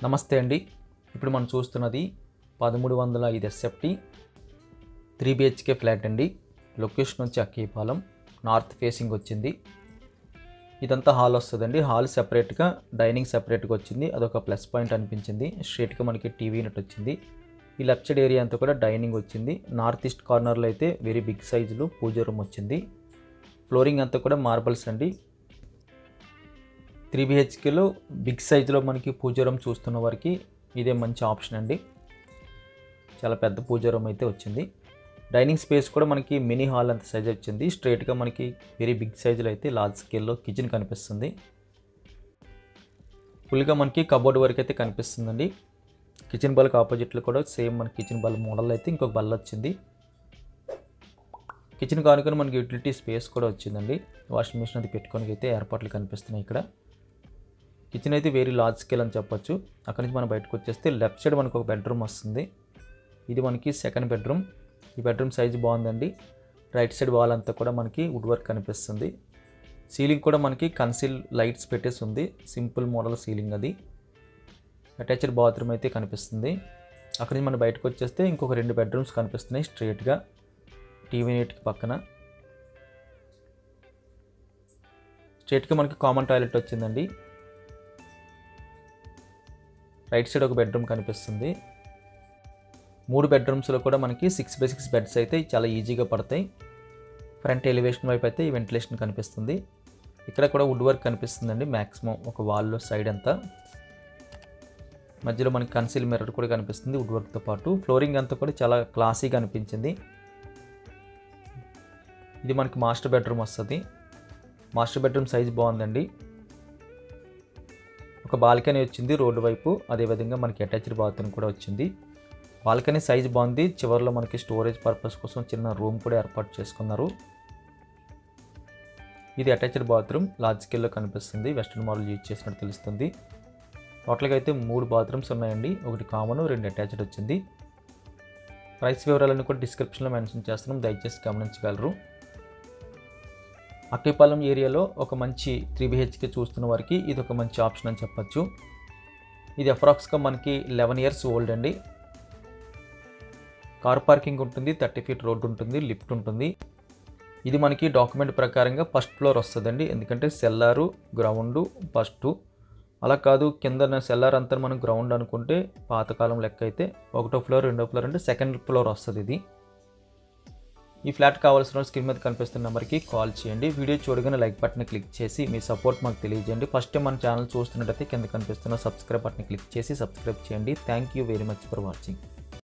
నమస్తే అండి. ఇప్పుడు మనం చూస్తున్నది 1305 ఎస్ఎఫ్టీ 3 బిహెచ్కే ఫ్లాట్ అండి. లొకేషన్ వచ్చి అక్కీపాలెం, నార్త్ ఫేసింగ్ వచ్చింది. ఇదంతా హాల్ వస్తుందండి. హాల్ సెపరేట్గా, డైనింగ్ సెపరేట్గా వచ్చింది. అదొక ప్లస్ పాయింట్ అనిపించింది. స్ట్రేట్గా మనకి టీవీ యూనిట్ వచ్చింది. ఈ లెఫ్ట్ సైడ్ ఏరియా అంతా కూడా డైనింగ్ వచ్చింది. నార్త్ ఈస్ట్ కార్నర్లో అయితే వెరీ బిగ్ సైజులో పూజ రూమ్ వచ్చింది. ఫ్లోరింగ్ అంతా కూడా మార్బల్స్ అండి. 3 బిహెచ్కేలో బిగ్ సైజులో మనకి పూజ రూమ్ చూస్తున్న వారికి ఇదే మంచి ఆప్షన్ అండి. చాలా పెద్ద పూజ రూమ్ అయితే వచ్చింది. డైనింగ్ స్పేస్ కూడా మనకి మినీ హాల్ అంత సైజ్ వచ్చింది. స్ట్రైట్గా మనకి వెరీ బిగ్ సైజులో అయితే లార్జ్ స్కేల్లో కిచెన్ కనిపిస్తుంది. ఫుల్గా మనకి కబోర్డ్ వరకు అయితే కనిపిస్తుందండి. కిచెన్ బల్క్ ఆపోజిట్లో కూడా సేమ్ మన కిచెన్ బల్ మోడల్ అయితే ఇంకొక బల్ల వచ్చింది. కిచెన్ కానుకొని మనకి యూటిలిటీ స్పేస్ కూడా వచ్చిందండి. వాషింగ్ మిషన్ అది పెట్టుకోనికి అయితే ఏర్పాట్లు కనిపిస్తున్నాయి. ఇక్కడ కిచెన్ అయితే వెరీ లార్జ్ స్కేల్ అని చెప్పొచ్చు. అక్కడి నుంచి మనం బయటకు వచ్చేస్తే లెఫ్ట్ సైడ్ మనకు ఒక బెడ్రూమ్ వస్తుంది. ఇది మనకి సెకండ్ బెడ్రూమ్. ఈ బెడ్రూమ్ సైజ్ బాగుందండి. రైట్ సైడ్ వాల్ అంతా కూడా మనకి వుడ్ వర్క్ కనిపిస్తుంది. సీలింగ్ కూడా మనకి కన్సిల్ లైట్స్ పెట్టేసి ఉంది. సింపుల్ మోడల్ సీలింగ్ అది. అటాచ్డ్ బాత్రూమ్ అయితే కనిపిస్తుంది. అక్కడి నుంచి మనం బయటకు వచ్చేస్తే ఇంకొక 2 బెడ్రూమ్స్ కనిపిస్తున్నాయి స్ట్రైట్గా టీవీ యూనిట్కి పక్కన. స్ట్రైట్గా మనకి కామన్ టాయిలెట్ వచ్చిందండి. రైట్ సైడ్ ఒక బెడ్రూమ్ కనిపిస్తుంది. 3 బెడ్రూమ్స్లో కూడా మనకి 6x6 బెడ్స్ అయితే చాలా ఈజీగా పడతాయి. ఫ్రంట్ ఎలివేషన్ వైపు అయితే ఈ వెంటిలేషన్ కనిపిస్తుంది. ఇక్కడ కూడా వుడ్ వర్క్ కనిపిస్తుందండి. మ్యాక్సిమం ఒక వాల్లో సైడ్ అంతా. మధ్యలో మనకి కన్సిల్ మిర్రర్ కూడా కనిపిస్తుంది వుడ్ వర్క్తో పాటు. ఫ్లోరింగ్ అంతా కూడా చాలా క్లాసీగా అనిపించింది. ఇది మనకి మాస్టర్ బెడ్రూమ్ వస్తుంది. మాస్టర్ బెడ్రూమ్ సైజ్ బాగుందండి. ఒక బాల్కనీ వచ్చింది రోడ్డు వైపు. అదేవిధంగా మనకి అటాచ్డ్ బాత్రూమ్ కూడా వచ్చింది. బాల్కనీ సైజ్ బాగుంది. చివరిలో మనకి స్టోరేజ్ పర్పస్ కోసం చిన్న రూమ్ కూడా ఏర్పాటు చేసుకున్నారు. ఇది అటాచ్డ్ బాత్రూమ్ లార్జ్ స్కేల్లో కనిపిస్తుంది. వెస్టర్న్ మోడల్ యూజ్ చేసినట్టు తెలుస్తుంది. టోటల్గా అయితే 3 బాత్రూమ్స్ ఉన్నాయండి. ఒకటి కామన్, 2 అటాచ్డ్ వచ్చింది. ప్రైస్ వివరాలను కూడా డిస్క్రిప్షన్లో మెన్షన్ చేస్తున్నాం, దయచేసి గమనించగలరు. అక్కీపాలెం ఏరియాలో ఒక మంచి 3 బిహెచ్కే చూస్తున్న వారికి ఇది ఒక మంచి ఆప్షన్ అని చెప్పచ్చు. ఇది అప్రాక్స్గా మనకి 11 ఇయర్స్ ఓల్డ్ అండి. కార్ పార్కింగ్ ఉంటుంది, 30 ఫీట్ రోడ్ ఉంటుంది, లిఫ్ట్ ఉంటుంది. ఇది మనకి డాక్యుమెంట్ ప్రకారంగా ఫస్ట్ ఫ్లోర్ వస్తుందండి. ఎందుకంటే సెల్లారు, గ్రౌండ్ ఫస్ట్, అలా కాదు కింద సెల్లార్ అంతా మనం గ్రౌండ్ అనుకుంటే పాతకాలం లెక్క అయితే 1వ ఫ్లోర్ 2వ ఫ్లోర్ అంటే 2nd ఫ్లోర్ వస్తుంది ఇది. ఈ ఫ్లాట్ కావాల్సిన స్క్రీన్ మీద కనిపిస్తున్న నెంబర్కి కాల్ చేయండి. వీడియో చూడగానే లైక్ బటన్ క్లిక్ చేసి మీ సపోర్ట్ మాకు తెలియజేయండి. ఫస్ట్ టైం మన ఛానల్ చూస్తున్నట్టయితే కింద కనిపిస్తున్న సబ్స్క్రైబ్ బటన్ క్లిక్ చేసి సబ్స్క్రైబ్ చేయండి. Thank you very much for watching.